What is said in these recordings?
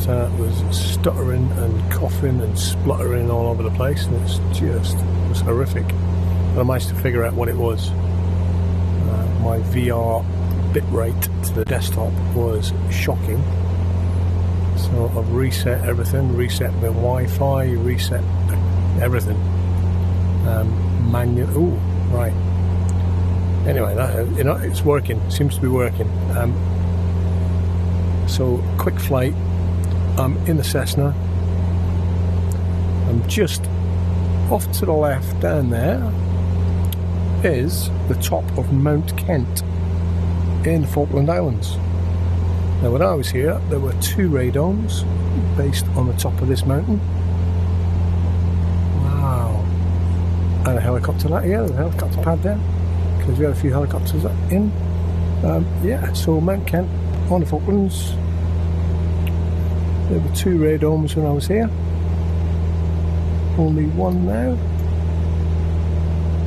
was stuttering and coughing and spluttering all over the place, and it was horrific. But I managed to figure out what it was. My VR bitrate to the desktop was shocking. So I've reset everything, reset my Wi-Fi, reset everything. Manual. Oh, right. Anyway, it's working. Seems to be working. So quick flight. I'm in the Cessna. I'm just off to the left down there is the top of Mount Kent in the Falkland Islands. Now when I was here there were 2 radomes based on the top of this mountain. Wow. And a helicopter light here, the helicopter pad there, because we had a few helicopters in. Yeah, so Mount Kent on the Falklands. There were 2 radomes when I was here. Only one now.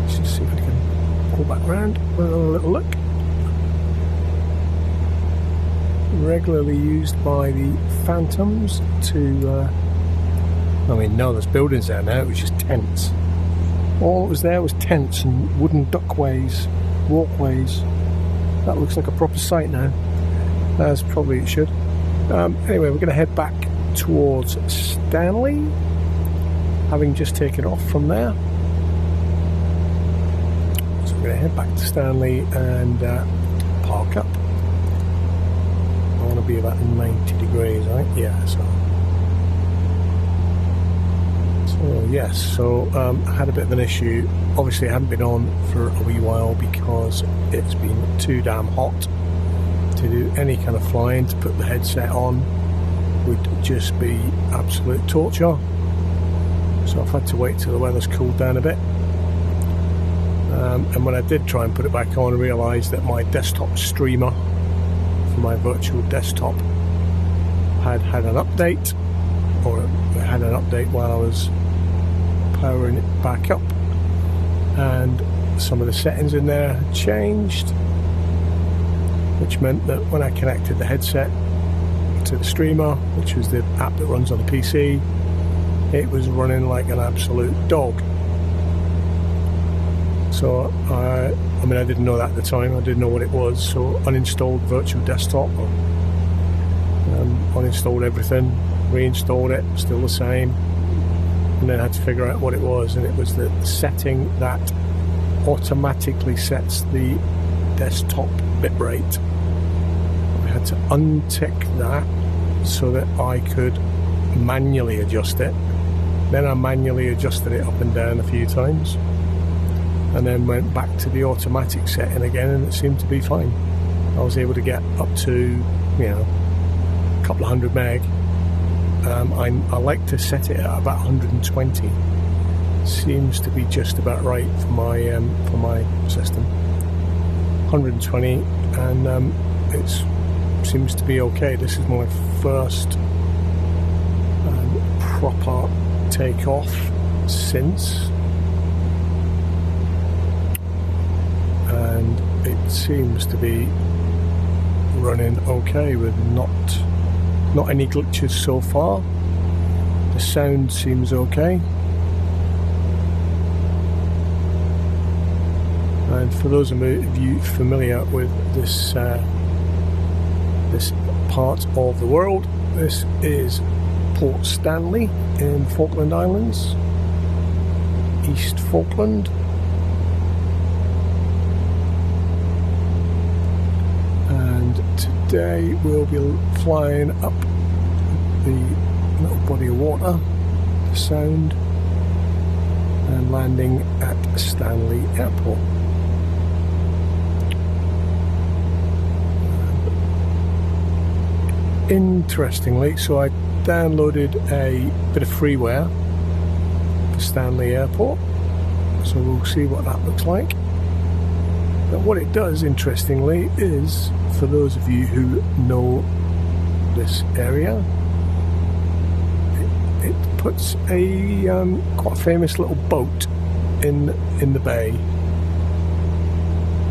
Let's just see if I can go back round with a little look. Regularly used by the Phantoms to... no, there's buildings there now. It was just tents. All that was there was tents and wooden duckways, walkways. That looks like a proper site now. As probably it should. Anyway, we're going to head back towards Stanley, having just taken off from there. So we're going to head back to Stanley and park up. I want to be about 90 degrees, right? Yeah, so yes, so I had a bit of an issue. Obviously I hadn't been on for a wee while because it's been too damn hot to do any kind of flying. To put the headset on would just be absolute torture, so I've had to wait till the weather's cooled down a bit. And when I did try and put it back on, I realised that my desktop streamer for my virtual desktop had an update, or it had an update while I was powering it back up, and some of the settings in there had changed, which meant that when I connected the headset to the streamer, which was the app that runs on the PC, it was running like an absolute dog. So I didn't know that at the time. I didn't know what it was, so uninstalled virtual desktop, uninstalled everything, reinstalled it, still the same, and then had to figure out what it was, and it was the setting that automatically sets the desktop bitrate. I had to untick that so that I could manually adjust it. Then I manually adjusted it up and down a few times, and then went back to the automatic setting again, and it seemed to be fine. I was able to get up to, a couple of hundred meg. I like to set it at about 120. Seems to be just about right for my system. 120, and it seems to be okay. This is my first proper takeoff since, and it seems to be running okay with not any glitches so far. The sound seems okay, and for those of you familiar with this part of the world, this is Port Stanley in Falkland Islands, East Falkland. And today we'll be flying up the little body of water, the Sound, and landing at Stanley Airport. Interestingly, so I downloaded a bit of freeware for Stanley Airport, so we'll see what that looks like. But what it does, interestingly, is, for those of you who know this area, it puts a quite famous little boat in the bay.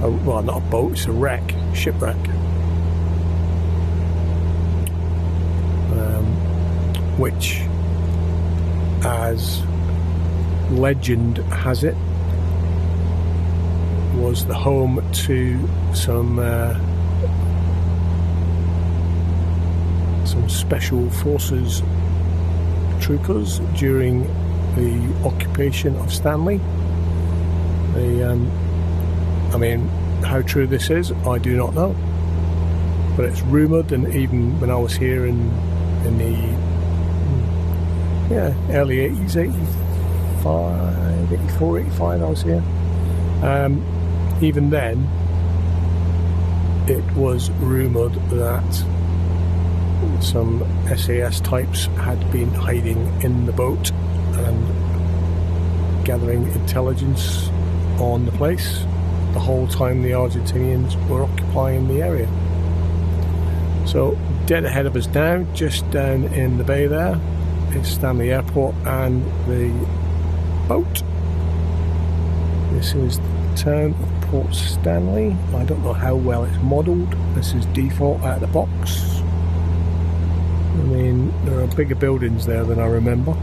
Well, not a boat, it's a shipwreck. which, as legend has it, was the home to some special forces troopers during the occupation of Stanley. I mean, how true this is, I do not know. But it's rumoured, and even when I was here in the early 80s, 85, 84, 85, I was here. Even then, it was rumoured that some SAS types had been hiding in the boat and gathering intelligence on the place the whole time the Argentinians were occupying the area. So dead ahead of us now, just down in the bay there, is Stanley Airport and the boat. This is the town of Port Stanley. I don't know how well it's modelled. This is default out of the box. I mean, there are bigger buildings there than I remember.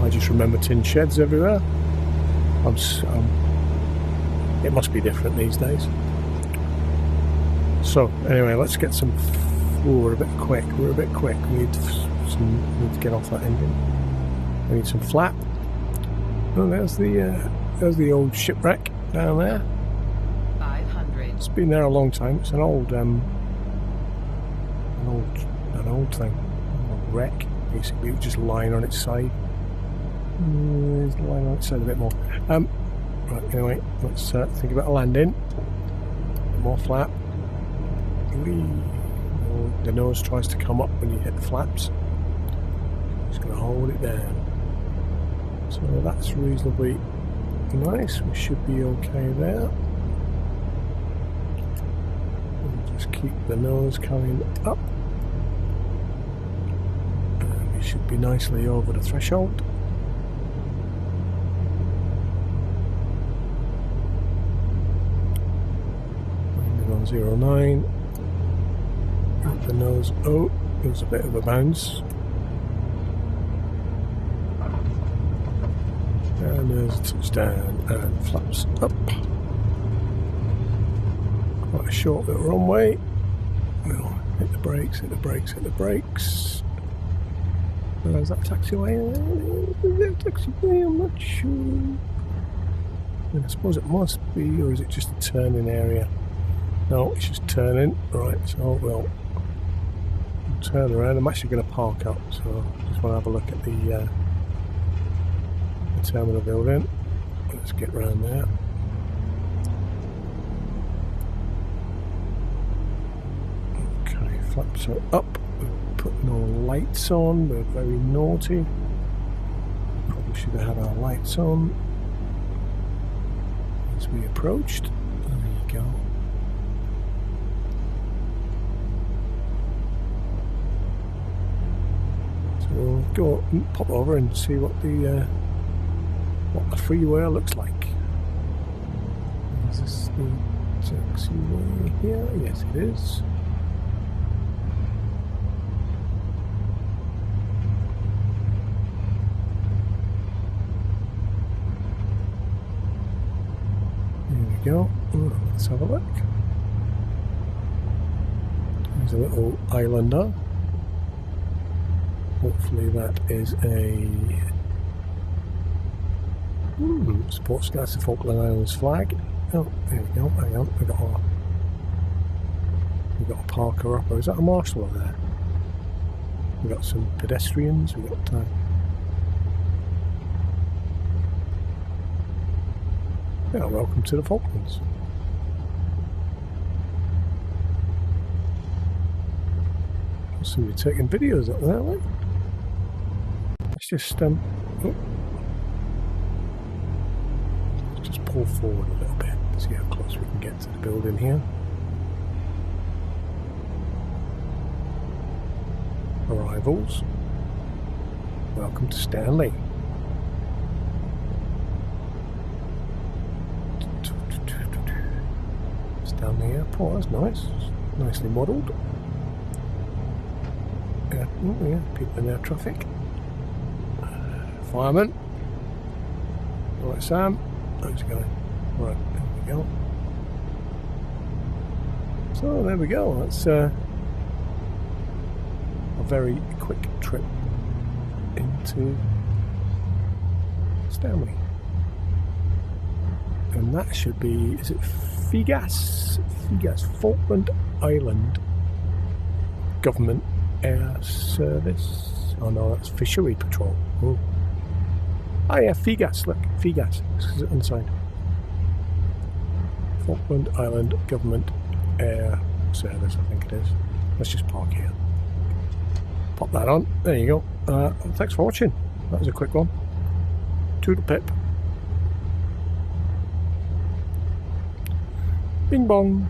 I just remember tin sheds everywhere. It must be different these days. So anyway, let's get some. We're a bit quick. We need to get off that engine. We need some flap. Oh, there's the old shipwreck down there. 500. It's been there a long time. It's an old thing, an old wreck. Basically, it was just lying on its side. It's lying on its side a bit more. Right. Anyway, let's think about a landing. A bit more flap. The nose tries to come up when you hit the flaps. Just going to hold it down. So that's reasonably nice. We should be okay there. We'll just keep the nose coming up. And we should be nicely over the threshold. Landing on 09. The nose, oh, there's a bit of a bounce. And there's a touchdown and flaps up. Quite a short little runway. We'll hit the brakes, hit the brakes, hit the brakes. Is that taxiway? Is that taxiway? I'm not sure. I suppose it must be, or is it just a turning area? No, it's just turning. Right, so we'll turn around. I'm actually going to park up, so I just want to have a look at the terminal building. Let's get round there. Okay, flaps are up. We've put no lights on. We're very naughty. Probably should have had our lights on as we approached. There you go. We'll go pop over and see what the freeway looks like. Is this the taxiway here? Yes, it is. There we go. Let's have a look. There's a little islander. Hopefully that is a sports. That's the Falkland Islands flag. Oh, there we go. Hang on, we got a parker up. Or is that a marshal up there? We got some pedestrians. We got yeah. Welcome to the Falklands. Somebody taking videos up there, like. Let's just let's just pull forward a little bit. See how close we can get to the building here. Arrivals. Welcome to Stanley. Stanley Airport. That's nice. Nicely modelled. yeah, people in air traffic. Fireman. Alright, Sam. How's it going? Right, there we go. So there we go. That's a very quick trip into Stanley. And that should be, is it Figas? Figas, Falkland Island Government Air Service. Oh no, that's Fishery Patrol. Oh yeah, Figas, look, Figas. It's inside. Falkland Island Government Air Service, I think it is. Let's just park here. Pop that on. There you go. Thanks for watching. That was a quick one. Toodle pip. Bing bong.